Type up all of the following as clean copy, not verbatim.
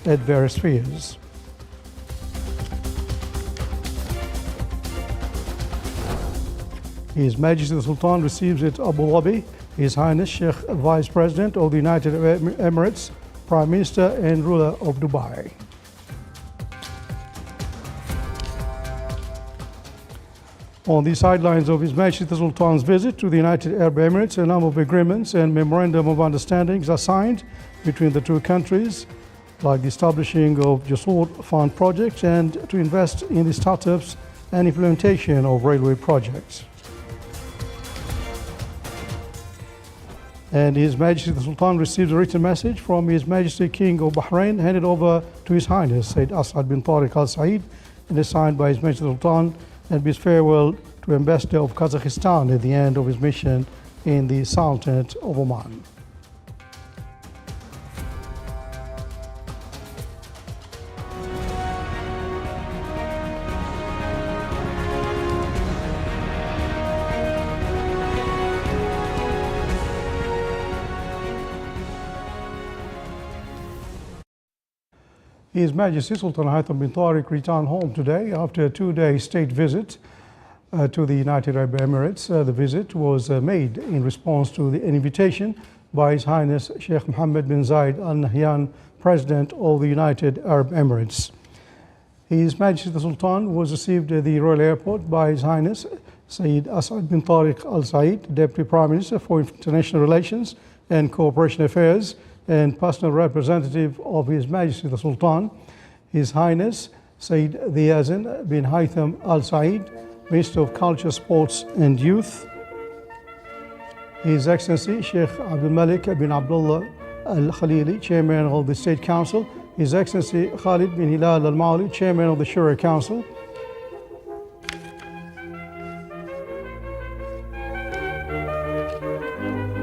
at various spheres. His Majesty the Sultan receives at Abu Dhabi His Highness Sheikh Vice President of the United Arab Emirates, Prime Minister and ruler of Dubai. On the sidelines of His Majesty the Sultan's visit to the United Arab Emirates, a number of agreements and memorandum of understandings are signed between the two countries, like the establishing of Jasur Fund projects and to invest in the startups and implementation of railway projects. And His Majesty the Sultan receives a written message from His Majesty King of Bahrain, handed over to His Highness Sayyid Asad bin Tariq Al Said, and is signed by His Majesty the Sultan, and bids farewell to Ambassador of Kazakhstan at the end of his mission in the Sultanate of Oman. His Majesty Sultan Haitham bin Tariq returned home today after a two-day state visit to the United Arab Emirates. The visit was made in response to an invitation by His Highness Sheikh Mohammed bin Zayed Al Nahyan, President of the United Arab Emirates. His Majesty the Sultan was received at the Royal Airport by His Highness Sayyid Asad bin Tariq Al Said, Deputy Prime Minister for International Relations and Cooperation Affairs, and personal representative of His Majesty the Sultan, His Highness Sayyid Yazin bin Haitham Al Said, Minister of Culture, Sports and Youth, His Excellency Sheikh Abdul Malik bin Abdullah Al Khalili, Chairman of the State Council, His Excellency Khalid bin Hilal Al Mauli, Chairman of the Shura Council,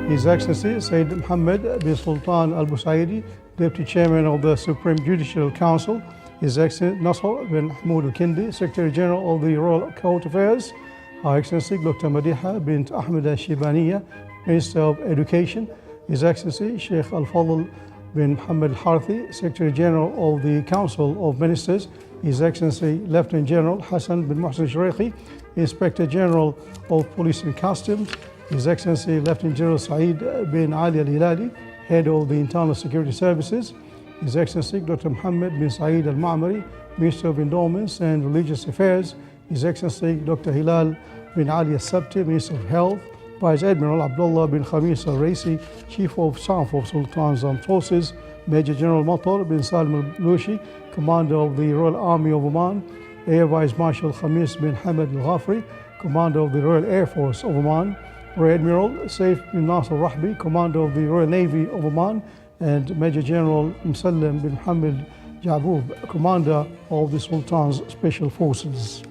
His Excellency Sayyid Mohammed bin Sultan Al Busaidi, Deputy Chairman of the Supreme Judicial Council, His Excellency Nasr bin Mahmoud Al Kindi, Secretary General of the Royal Court Affairs, Her Excellency Dr. Madiha bint Ahmed Al Shibaniya, Minister of Education, His Excellency Sheikh Al Fadl bin Muhammad Al Harthi, Secretary General of the Council of Ministers, His Excellency Lieutenant General Hassan bin Mohsen Shreikhi, Inspector General of Police and Customs, His Excellency Lieutenant General Saeed bin Ali Al Hilali, Head of the Internal Security Services, His Excellency Dr. Mohammed bin Saeed Al Ma'mari, Minister of Endowments and Religious Affairs, His Excellency Dr. Hilal bin Ali Al Sabti, Minister of Health, Vice Admiral Abdullah bin Khamis Al Raisi, Chief of Staff of Sultan's Armed Forces, Major General Matar bin Salim Al Lushi, Commander of the Royal Army of Oman, Air Vice Marshal Khamis bin Hamad Al Ghafri, Commander of the Royal Air Force of Oman, Rear Admiral Saif bin Nasser Rahbi, Commander of the Royal Navy of Oman, and Major General Musallam bin Hamid Jabub, Commander of the Sultan's Special Forces.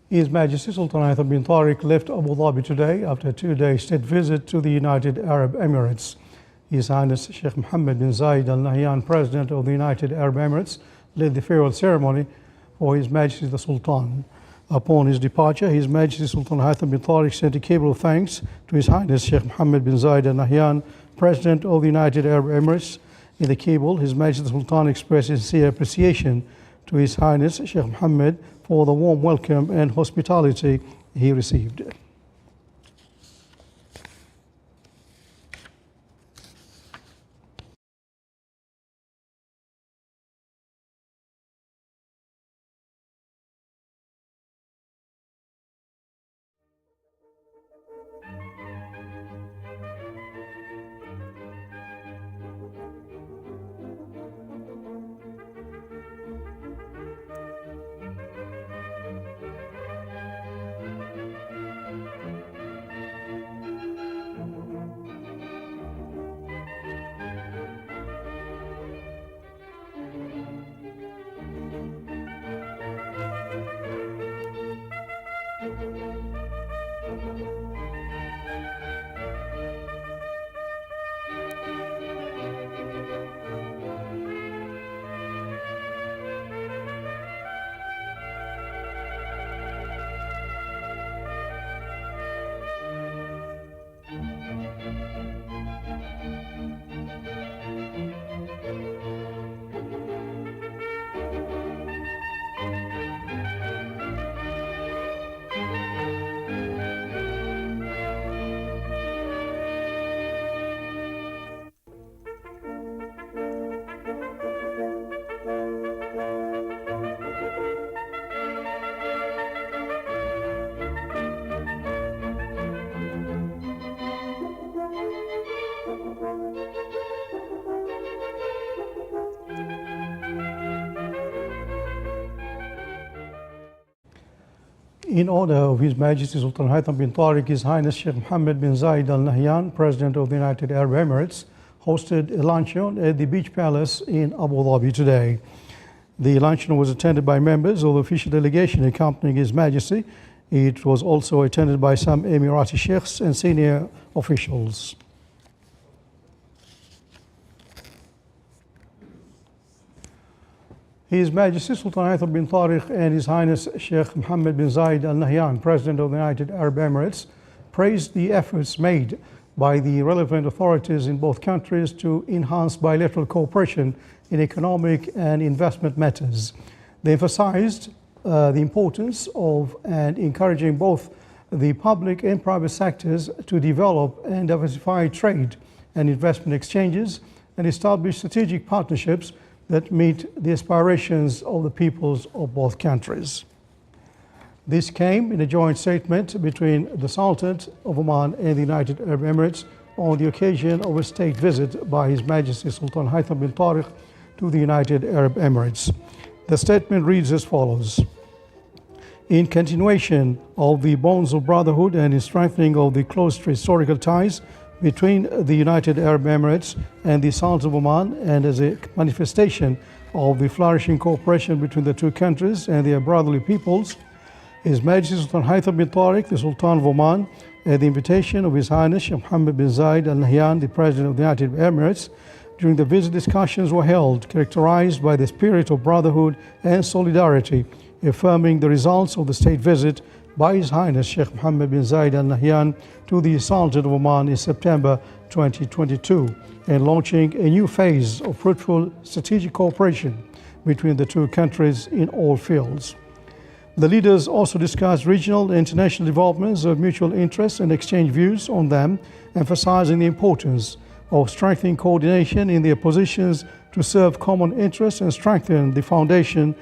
His Majesty Sultan Haitham bin Tariq left Abu Dhabi today after a two-day state visit to the United Arab Emirates. His Highness Sheikh Mohammed bin Zayed Al Nahyan, President of the United Arab Emirates, led the farewell ceremony for His Majesty the Sultan. Upon his departure, His Majesty Sultan Haitham bin Tariq sent a cable of thanks to His Highness Sheikh Mohammed bin Zayed Al Nahyan, President of the United Arab Emirates. In the cable, His Majesty the Sultan expressed sincere appreciation to His Highness Sheikh Mohammed for the warm welcome and hospitality he received. In honor of His Majesty Sultan Haitham bin Tariq, His Highness Sheikh Mohammed bin Zayed Al Nahyan, President of the United Arab Emirates, hosted a luncheon at the Beach Palace in Abu Dhabi today. The luncheon was attended by members of the official delegation accompanying His Majesty. It was also attended by some Emirati sheikhs and senior officials. His Majesty Sultan Haitham bin Tariq and His Highness Sheikh Mohammed bin Zayed Al Nahyan, President of the United Arab Emirates, praised the efforts made by the relevant authorities in both countries to enhance bilateral cooperation in economic and investment matters. They emphasized the importance of and encouraging both the public and private sectors to develop and diversify trade and investment exchanges and establish strategic partnerships that meet the aspirations of the peoples of both countries. This came in a joint statement between the Sultanate of Oman and the United Arab Emirates on the occasion of a state visit by His Majesty Sultan Haitham bin Tariq to the United Arab Emirates. The statement reads as follows. In continuation of the bonds of brotherhood and in strengthening of the close historical ties between the United Arab Emirates and the Sultanate of Oman, and as a manifestation of the flourishing cooperation between the two countries and their brotherly peoples, His Majesty Sultan Haitham bin Tariq, the Sultan of Oman, at the invitation of His Highness Sheikh Mohammed bin Zayed Al Nahyan, the President of the United Emirates, during the visit discussions were held, characterized by the spirit of brotherhood and solidarity, affirming the results of the state visit by His Highness Sheikh Mohammed bin Zayed Al Nahyan to the Sultanate of Oman in September 2022, and launching a new phase of fruitful strategic cooperation between the two countries in all fields. The leaders also discussed regional and international developments of mutual interest and exchanged views on them, emphasizing the importance of strengthening coordination in their positions to serve common interests and strengthen the foundation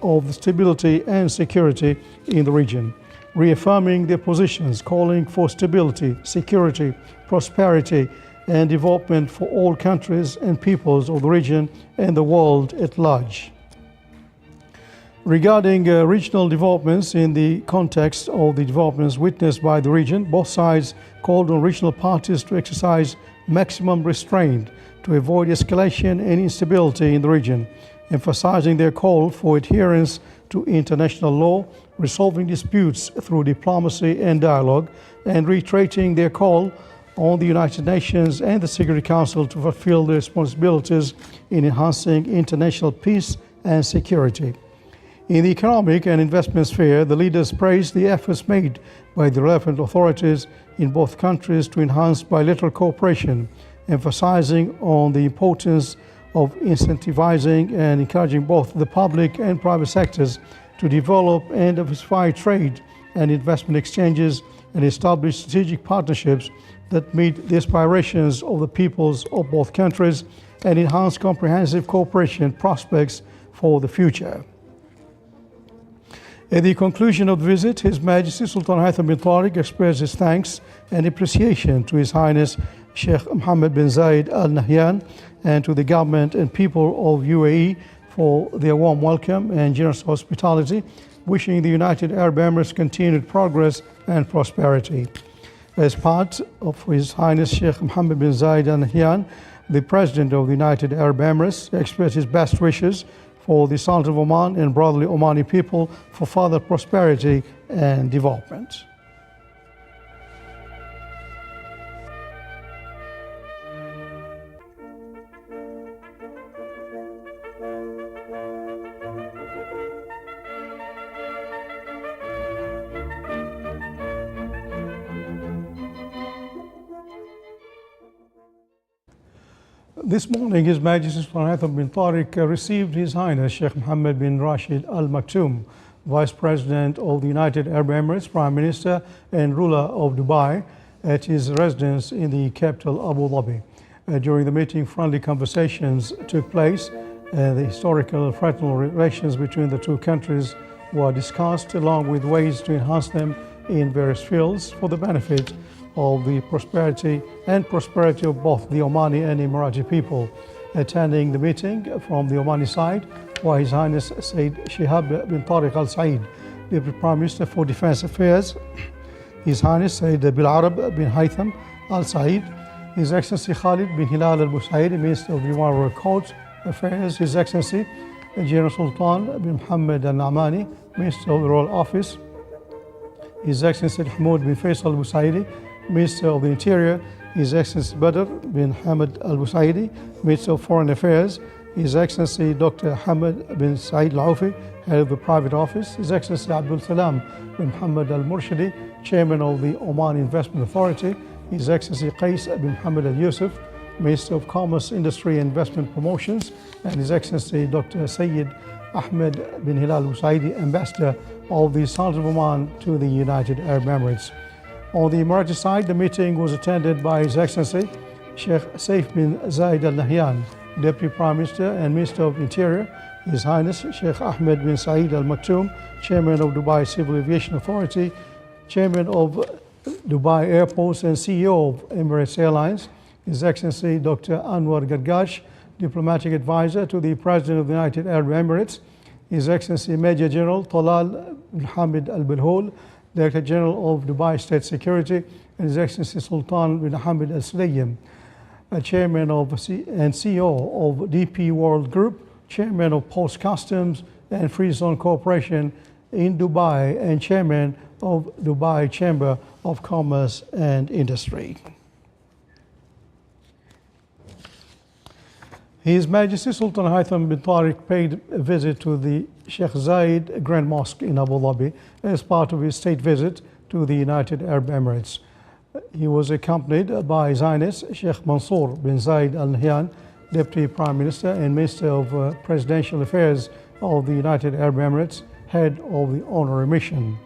of stability and security in the region, reaffirming their positions, calling for stability, security, prosperity, and development for all countries and peoples of the region and the world at large. Regarding regional developments in the context of the developments witnessed by the region, both sides called on regional parties to exercise maximum restraint to avoid escalation and instability in the region, emphasizing their call for adherence to international law, resolving disputes through diplomacy and dialogue, and reiterating their call on the United Nations and the Security Council to fulfill their responsibilities in enhancing international peace and security. In the economic and investment sphere, the leaders praised the efforts made by the relevant authorities in both countries to enhance bilateral cooperation, emphasizing on the importance of incentivizing and encouraging both the public and private sectors to develop and diversify trade and investment exchanges and establish strategic partnerships that meet the aspirations of the peoples of both countries and enhance comprehensive cooperation prospects for the future. At the conclusion of the visit, His Majesty Sultan Haitham bin Tariq expressed his thanks and appreciation to His Highness Sheikh Mohammed bin Zayed Al Nahyan and to the government and people of UAE for their warm welcome and generous hospitality, wishing the United Arab Emirates continued progress and prosperity. As part of His Highness Sheikh Mohammed bin Zayed Al Nahyan, the President of the United Arab Emirates expressed his best wishes for the Sultanate of Oman and brotherly Omani people for further prosperity and development. This morning, His Majesty Sultan Haitham bin Tariq received His Highness Sheikh Mohammed bin Rashid Al Maktoum, Vice President of the United Arab Emirates, Prime Minister and ruler of Dubai, at his residence in the capital Abu Dhabi. During the meeting, friendly conversations took place. The historical and fraternal relations between the two countries were discussed, along with ways to enhance them in various fields for the benefit of the prosperity of both the Omani and Emirati people. Attending the meeting from the Omani side were His Highness Sayyid Shihab bin Tariq Al Said, Deputy Prime Minister for Defense Affairs, His Highness Sayyid Bilateral bin Haytham Al Said, His Excellency Khalid bin Hilal Al Busaidi, Minister of Bilateral Court Affairs, His Excellency General Sultan bin Muhammad Al Namani, Minister of the Royal Office, His Excellency Hamoud bin Faisal Al Busaidi, Minister of the Interior, His Excellency Badr bin Hamad Al Busaidi, Minister of Foreign Affairs, His Excellency Dr. Hamad bin Said Al Aufi, Head of the Private Office, His Excellency Abdul Salam bin Muhammad Al Murshidi, Chairman of the Oman Investment Authority, His Excellency Qais bin Muhammad Al Yusuf, Minister of Commerce, Industry and Investment Promotions, and His Excellency Dr. Sayyid Ahmed bin Hilal Busaidi, Ambassador of the Sultan of Oman to the United Arab Emirates. On the Emirati side, the meeting was attended by His Excellency Sheikh Saif bin Zayed Al Nahyan, Deputy Prime Minister and Minister of Interior, His Highness Sheikh Ahmed bin Saeed Al Maktoum, Chairman of Dubai Civil Aviation Authority, Chairman of Dubai Airports and CEO of Emirates Airlines, His Excellency Dr. Anwar Gargash, Diplomatic Advisor to the President of the United Arab Emirates, His Excellency Major General Talal bin Hamid Al Bilhol, Director General of Dubai State Security, and His Excellency Sultan bin Hamid Al Sulayyam, Chairman of and CEO of DP World Group, Chairman of Post Customs and Free Zone Corporation in Dubai, and Chairman of Dubai Chamber of Commerce and Industry. His Majesty Sultan Haytham bin Tariq paid a visit to the Sheikh Zayed Grand Mosque in Abu Dhabi as part of his state visit to the United Arab Emirates. He was accompanied by His Highness Sheikh Mansour bin Zayed Al Nahyan, Deputy Prime Minister and Minister of Presidential Affairs of the United Arab Emirates, head of the honorary mission.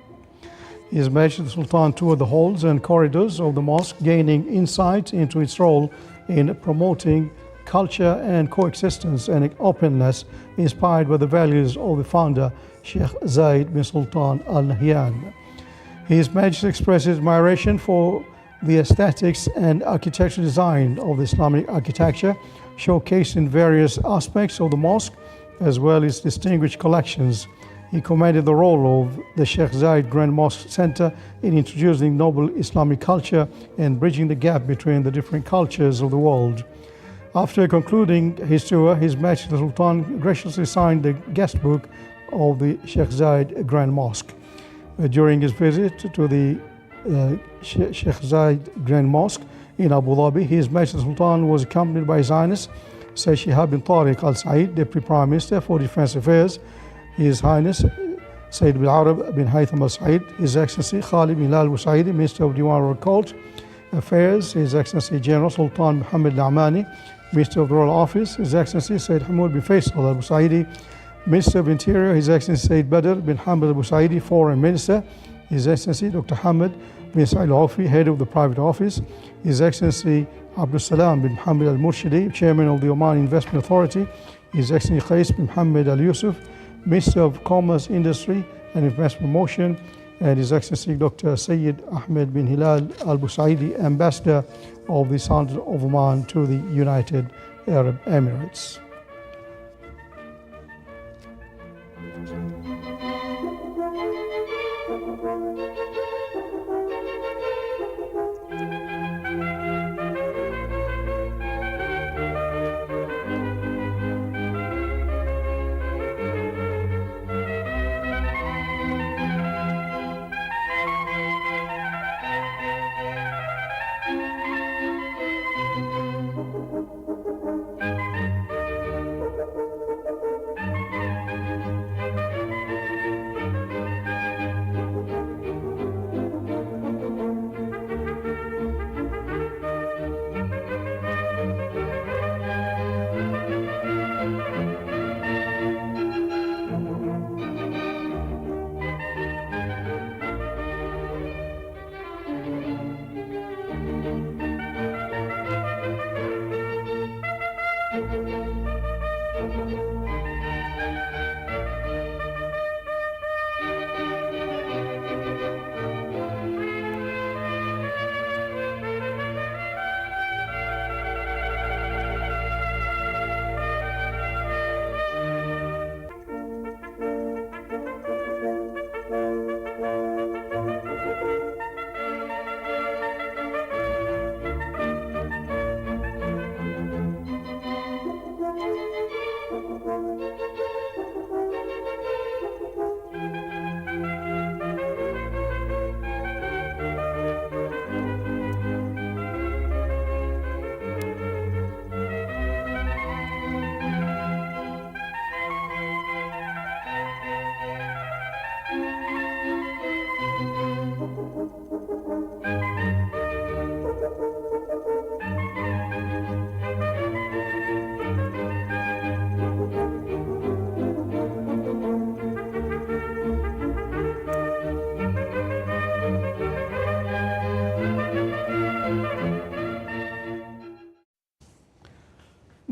His Majesty the Sultan toured the halls and corridors of the mosque, gaining insight into its role in promoting culture and coexistence and openness inspired by the values of the founder Sheikh Zayed bin Sultan Al Nahyan. His Majesty expressed his admiration for the aesthetics and architectural design of the Islamic architecture, showcased in various aspects of the mosque, as well as distinguished collections. He commended the role of the Sheikh Zayed Grand Mosque Center in introducing noble Islamic culture and bridging the gap between the different cultures of the world. After concluding his tour, His Majesty the Sultan graciously signed the guest book of the Sheikh Zayed Grand Mosque. During his visit to the Sheikh Zayed Grand Mosque in Abu Dhabi, His Majesty the Sultan was accompanied by His Highness Sayyid Shihab bin Tariq Al Said, Deputy Prime Minister for Defense Affairs, His Highness Sayyid Bilateral bin Haytham Al Said, His Excellency Khalid bin Hilal Busaidi, Minister of Bilateral Court Affairs, His Excellency General Sultan Muhammad Al Namani, Minister of the Royal Office, His Excellency Sayyid Hamoud bin Faisal Al Busaidi, Minister of Interior, His Excellency Sayyid Badr bin Hamad Al Busaidi, Foreign Minister, His Excellency Dr. Hamad bin Said Al Aufi, Head of the Private Office, His Excellency Abdul Salam bin Muhammad Al Murshidi, Chairman of the Oman Investment Authority, His Excellency Qais bin Muhammad Al Yusuf, Minister of Commerce, Industry and Investment Promotion, and His Excellency Dr. Sayyid Ahmed bin Hilal Al Busaidi, Ambassador of the Sultan of Oman to the United Arab Emirates.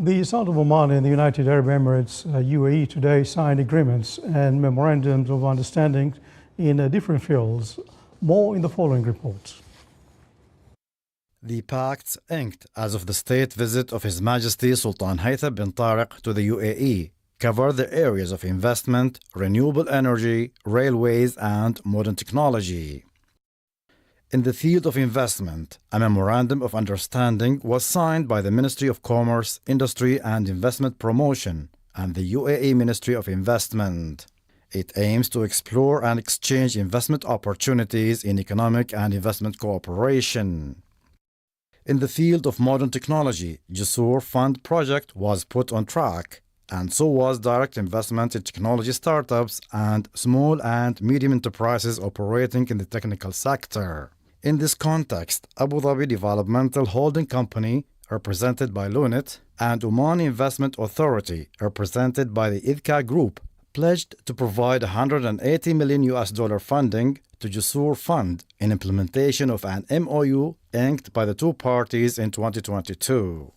The Sultan of Oman and the United Arab Emirates, UAE, today signed agreements and memorandums of understanding in different fields. More in the following report. The pacts inked as of the state visit of His Majesty Sultan Haytham bin Tariq to the UAE cover the areas of investment, renewable energy, railways, and modern technology. In the field of investment, a memorandum of understanding was signed by the Ministry of Commerce, Industry and Investment Promotion and the UAE Ministry of Investment. It aims to explore and exchange investment opportunities in economic and investment cooperation. In the field of modern technology, Jasur Fund project was put on track, and so was direct investment in technology startups and small and medium enterprises operating in the technical sector. In this context, Abu Dhabi Developmental Holding Company, represented by Lunit, and Oman Investment Authority, represented by the IDCA Group, pledged to provide $180 million funding to Jasur Fund in implementation of an MOU inked by the two parties in 2022.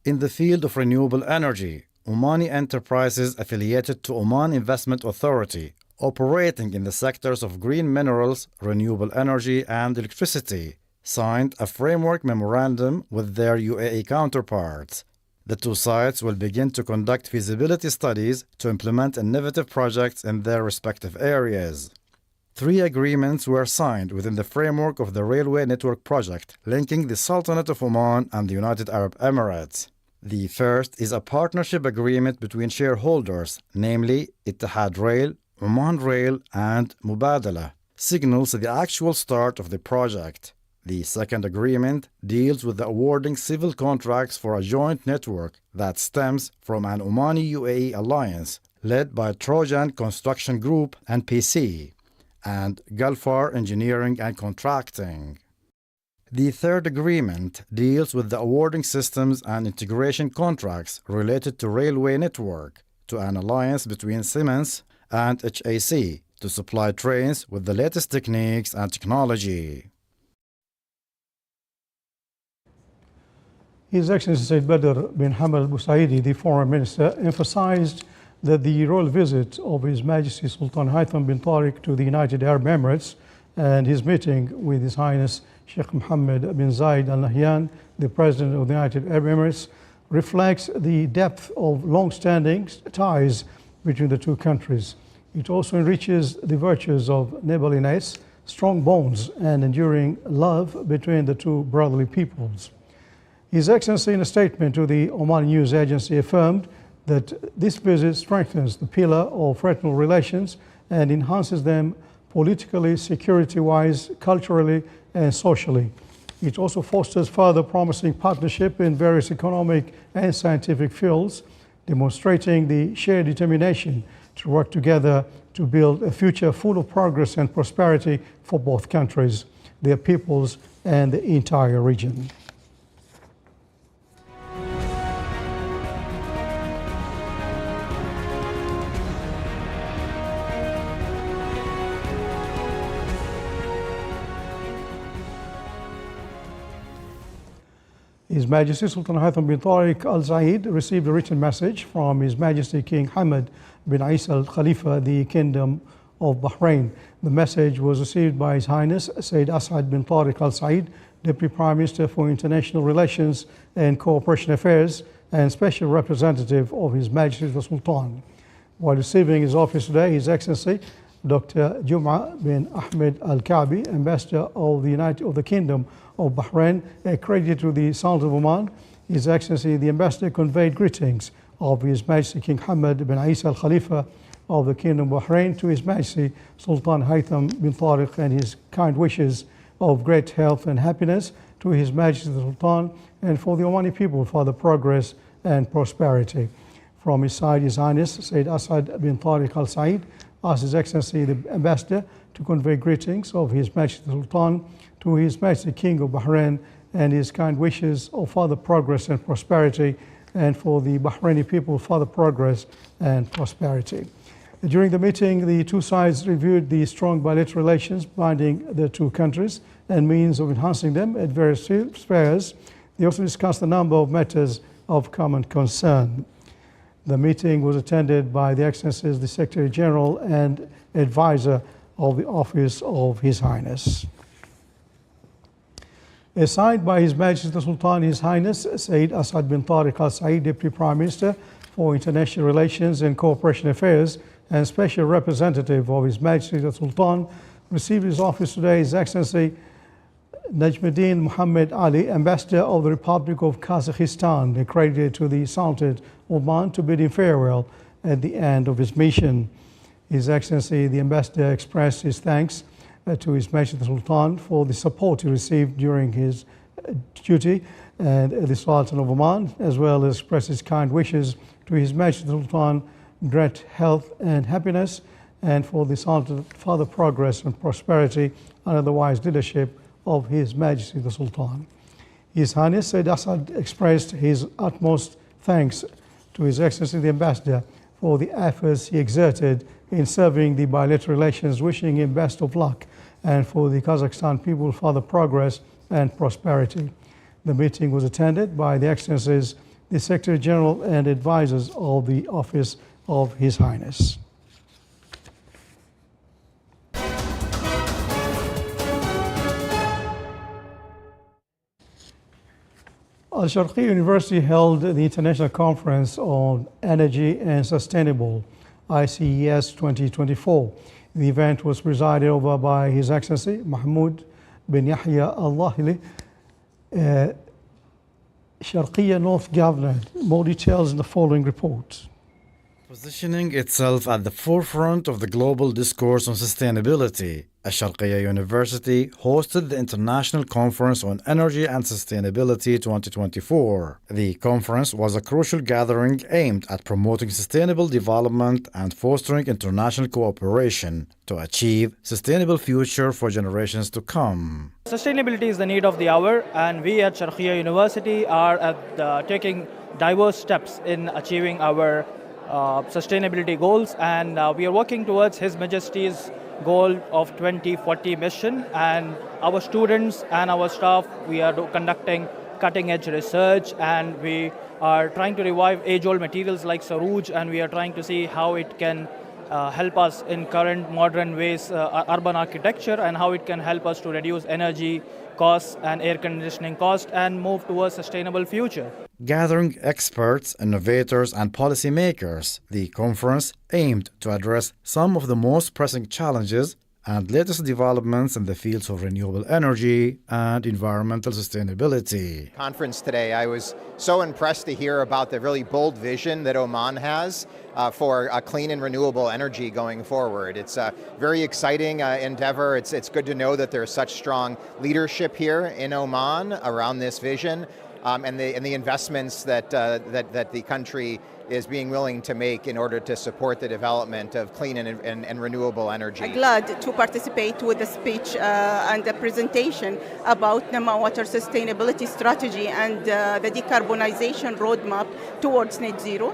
In the field of renewable energy, Omani enterprises affiliated to Oman Investment Authority, operating in the sectors of green minerals, renewable energy, and electricity, signed a framework memorandum with their UAE counterparts. The two sides will begin to conduct feasibility studies to implement innovative projects in their respective areas. 3 agreements were signed within the framework of the railway network project linking the Sultanate of Oman and the United Arab Emirates. The first is a partnership agreement between shareholders, namely Ittihad Rail, Oman Rail, and Mubadala, signals the actual start of the project. The second agreement deals with the awarding civil contracts for a joint network that stems from an Omani-UAE alliance led by Trojan Construction Group and PC, and Gulfar Engineering and Contracting. The third agreement deals with the awarding systems and integration contracts related to railway network to an alliance between Siemens and HAC to supply trains with the latest techniques and technology. His Excellency Said Badr bin Hamad Al Busaidi, the Foreign Minister, emphasized that the royal visit of His Majesty Sultan Haytham bin Tariq to the United Arab Emirates and his meeting with His Highness Sheikh Mohammed bin Zayed Al Nahyan, the President of the United Arab Emirates, reflects the depth of long-standing ties between the two countries. It also enriches the virtues of neighborliness, strong bonds, and enduring love between the two brotherly peoples. His Excellency, in a statement to the Oman News Agency, affirmed that this visit strengthens the pillar of regional relations and enhances them politically, security-wise, culturally, and socially. It also fosters further promising partnership in various economic and scientific fields, demonstrating the shared determination to work together to build a future full of progress and prosperity for both countries, their peoples, and the entire region. His Majesty Sultan Haytham bin Tariq Al Said received a written message from His Majesty King Hamad bin Isa Al Khalifa, the Kingdom of Bahrain. The message was received by His Highness Sayyid Asad bin Tariq Al Said, Deputy Prime Minister for International Relations and Cooperation Affairs and Special Representative of His Majesty the Sultan. While receiving his office today, His Excellency Dr. Jum'a bin Ahmed Al Ka'bi, Ambassador of the Kingdom of Bahrain, accredited to the Sultan of Oman, His Excellency the Ambassador conveyed greetings of His Majesty King Hamad bin Isa Al Khalifa of the Kingdom of Bahrain to His Majesty Sultan Haytham bin Tariq and his kind wishes of great health and happiness to His Majesty the Sultan and for the Omani people for the progress and prosperity. From his side, His Highness Sayyid Asad bin Tariq Al Said asked His Excellency the Ambassador to convey greetings of His Majesty the Sultan to His Majesty King of Bahrain and his kind wishes of further progress and prosperity and for the Bahraini people further progress and prosperity. During the meeting, the two sides reviewed the strong bilateral relations binding the two countries and means of enhancing them at various spheres. They also discussed a number of matters of common concern. The meeting was attended by the Excellencies, the Secretary General and Advisor of the Office of His Highness. Signed by His Majesty the Sultan, His Highness Sayyid Asad bin Tariq Al Said, Deputy Prime Minister for International Relations and Cooperation Affairs and Special Representative of His Majesty the Sultan, received his office today His Excellency Najmuddin Muhammad Ali, Ambassador of the Republic of Kazakhstan, accredited to the Sultanate of Oman, to bid him farewell at the end of his mission. His Excellency the Ambassador expressed his thanks to His Majesty the Sultan for the support he received during his duty and the Sultan of Oman, as well as express his kind wishes to His Majesty the Sultan, great health and happiness, and for the Sultan further progress and prosperity under the wise leadership of His Majesty the Sultan. His Highness Sayyid Asad expressed his utmost thanks to His Excellency the Ambassador for the efforts he exerted in serving the bilateral relations, wishing him best of luck and for the Kazakhstan people further progress and prosperity. The meeting was attended by the Excellencies, the Secretary General and advisors of the Office of His Highness. Al-Sharqiya University held the International Conference on Energy and Sustainable, ICES 2024. The event was presided over by His Excellency Mahmoud bin Yahya Al-Lahili, Sharqiya North Governor. More details in the following report. Positioning itself at the forefront of the global discourse on sustainability, Al-Sharqiya University hosted the International Conference on Energy and Sustainability 2024. The conference was a crucial gathering aimed at promoting sustainable development and fostering international cooperation to achieve sustainable future for generations to come. Sustainability is the need of the hour, and we at Sharqiya University are taking diverse steps in achieving our sustainability goals, and we are working towards His Majesty's goal of 2040 mission. And our students and our staff, we are conducting cutting-edge research, and we are trying to revive age-old materials like sarouj, and we are trying to see how it can help us in current modern ways, urban architecture, and how it can help us to reduce energy costs and air conditioning costs and move towards a sustainable future. Gathering experts, innovators, and policymakers, the conference aimed to address some of the most pressing challenges and latest developments in the fields of renewable energy and environmental sustainability. Conference today, I was so impressed to hear about the really bold vision that Oman has for clean and renewable energy going forward. It's a very exciting endeavor. It's good to know that there's such strong leadership here in Oman around this vision, and the investments that the country is being willing to make in order to support the development of clean and renewable energy. I'm glad to participate with the speech and the presentation about Nama Water Sustainability Strategy and the decarbonization roadmap towards net zero.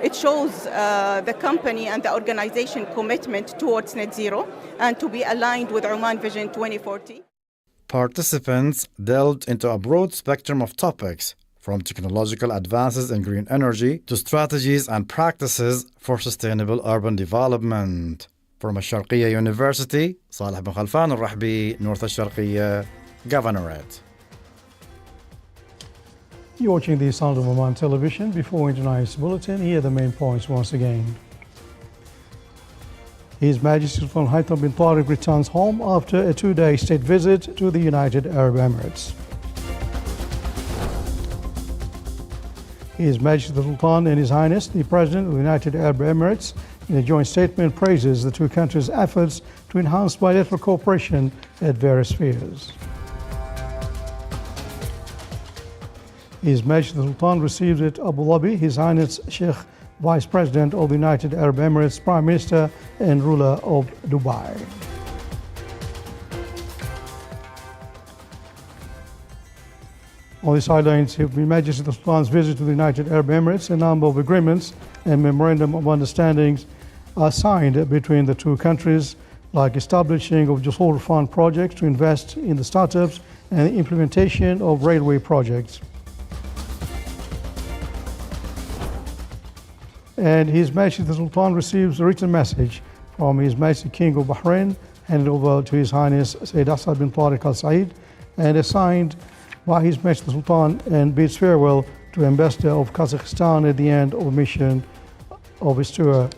It shows the company and the organization commitment towards net zero and to be aligned with Oman Vision 2040. Participants delved into a broad spectrum of topics, from technological advances in green energy to strategies and practices for sustainable urban development. From Al-Sharqiya University, Saleh bin Khalfan Al-Rahbi, North Al-Sharqiya Governorate. You're watching the Sound of Oman television. Before tonight's bulletin, here are the main points once again. His Majesty Sultan Haytham bin Tariq returns home after a 2-day state visit to the United Arab Emirates. His Majesty the Sultan and His Highness, the President of the United Arab Emirates, in a joint statement praises the two countries' efforts to enhance bilateral cooperation at various spheres. His Majesty the Sultan received at Abu Dhabi His Highness Sheikh Vice President of the United Arab Emirates, Prime Minister and ruler of Dubai. On the sidelines of His Majesty the Sultan's visit to the United Arab Emirates, a number of agreements and memorandum of understandings are signed between the two countries, like establishing of Jasur Fund projects to invest in the startups and the implementation of railway projects. And His Majesty the Sultan receives a written message from His Majesty King of Bahrain, handed over to His Highness Sayyid Asad bin Tariq Al Said, and is signed by His Majesty the Sultan, and bids farewell to Ambassador of Kazakhstan at the end of a mission of his tour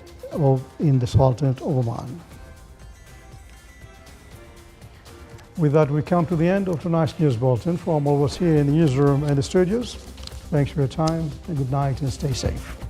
in the Sultanate of Oman. With that, we come to the end of tonight's news bulletin. From all of us here in the newsroom and the studios, thanks for your time, and good night, and stay safe.